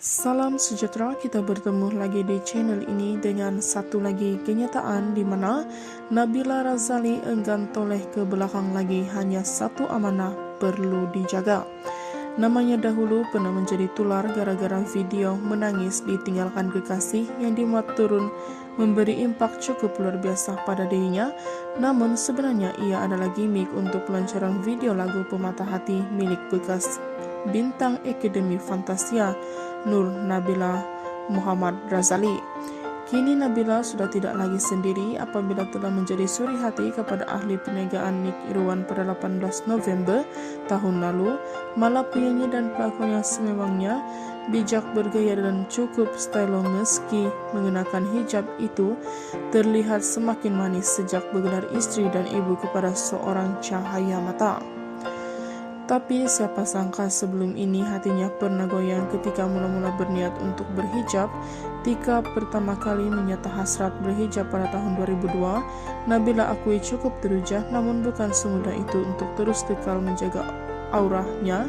Salam sejahtera, kita bertemu lagi di channel ini dengan satu lagi kenyataan di mana Nabila Razali enggan toleh ke belakang lagi, hanya satu amanah perlu dijaga. Namanya dahulu pernah menjadi tular gara-gara video menangis ditinggalkan kekasih yang dimuat turun memberi impak cukup luar biasa pada dirinya. Namun sebenarnya ia adalah gimmick untuk pelancaran video lagu Pematah Hati milik bekas bintang Akademi Fantasia Nur Nabila Muhammad Razali. Kini Nabila sudah tidak lagi sendiri apabila telah menjadi suri hati kepada ahli perniagaan Nick Irwan pada 18 November tahun lalu. Malah penyanyi dan pelakon yang sememangnya bijak, bergaya dan cukup stylo meski mengenakan hijab itu terlihat semakin manis sejak bergelar istri dan ibu kepada seorang cahaya mata. Tapi siapa sangka sebelum ini hatinya pernah goyang ketika mula-mula berniat untuk berhijab. Ketika pertama kali menyata hasrat berhijab pada tahun 2002, Nabila akui cukup teruja, namun bukan semudah itu untuk terus kekal menjaga auranya.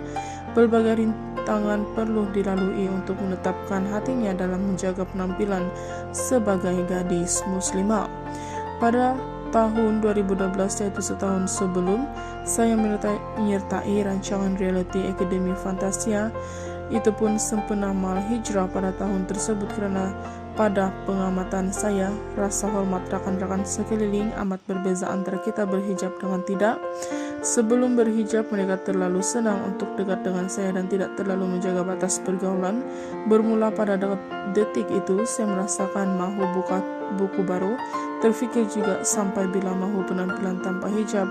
Berbagai rintangan perlu dilalui untuk menetapkan hatinya dalam menjaga penampilan sebagai gadis muslimah. Pada tahun 2012, yaitu setahun sebelum saya menyertai rancangan reality Akademi Fantasia, itu pun sempena mal hijrah pada tahun tersebut karena pada pengamatan saya, rasa hormat rakan-rakan sekeliling amat berbeza antara kita berhijab dengan tidak. Sebelum berhijab, mereka terlalu senang untuk dekat dengan saya dan tidak terlalu menjaga batas pergaulan. Bermula pada detik itu, saya merasakan mahu buka buku baru. Terfikir juga sampai bila mahu penampilan tanpa hijab.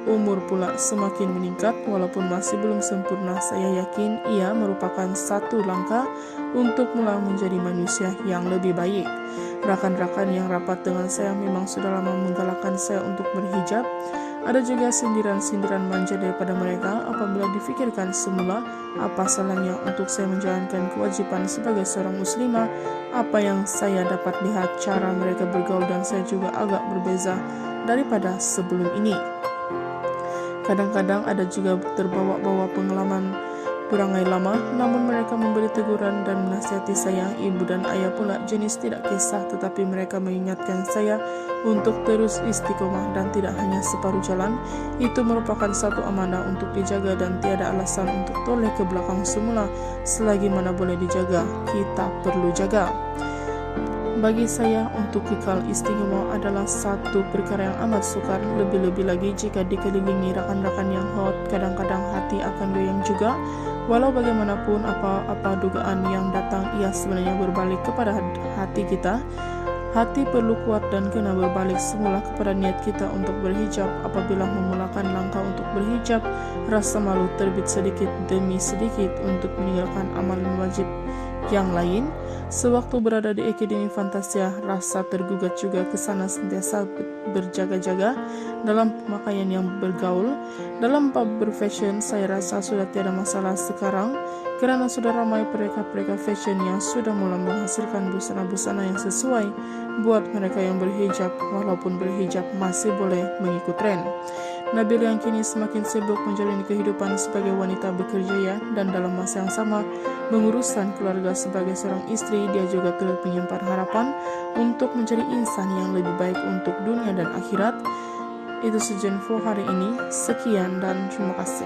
Umur pula semakin meningkat, walaupun masih belum sempurna. Saya yakin ia merupakan satu langkah untuk mulai menjadi manusia yang lebih baik. Rakan-rakan yang rapat dengan saya memang sudah lama menggalakkan saya untuk berhijab. Ada juga sindiran-sindiran manja daripada mereka apabila difikirkan semula apa salahnya untuk saya menjalankan kewajiban sebagai seorang muslimah. Apa yang saya dapat lihat cara mereka bergaul dan saya juga agak berbeza daripada sebelum ini. Kadang-kadang ada juga terbawa-bawa pengalaman berangai lama, namun mereka memberi teguran dan menasihati saya. Ibu dan ayah pula jenis tidak kisah, tetapi mereka mengingatkan saya untuk terus istiqomah dan tidak hanya separuh jalan. Itu merupakan satu amanah untuk dijaga dan tiada alasan untuk toleh ke belakang semula. Selagi mana boleh dijaga, kita perlu jaga. Bagi saya, untuk kekal istiqomah adalah satu perkara yang amat sukar, lebih-lebih lagi jika dikelilingi rakan-rakan yang hot. Kadang-kadang hati akan goyang juga. Walau bagaimanapun apa dugaan yang datang, ia sebenarnya berbalik kepada hati kita. Hati perlu kuat dan kena berbalik semula kepada niat kita untuk berhijab. Apabila memulakan langkah untuk berhijab, rasa malu terbit sedikit demi sedikit untuk meninggalkan amalan wajib yang lain. Sewaktu berada di Akademi Fantasia, rasa tergugat juga ke sana, sentiasa berjaga-jaga dalam pemakaian yang bergaul. Dalam bab berfashion, saya rasa sudah tiada masalah sekarang karena sudah ramai pereka-pereka fashion yang sudah mulai menghasilkan busana-busana yang sesuai buat mereka yang berhijab. Walaupun berhijab masih boleh mengikut tren. Nabila yang kini semakin sibuk menjalani kehidupan sebagai wanita bekerja dan dalam masa yang sama menguruskan keluarga sebagai seorang istri, dia juga turut menyimpan harapan untuk menjadi insan yang lebih baik untuk dunia dan akhirat. Itu saja info hari ini. Sekian dan terima kasih.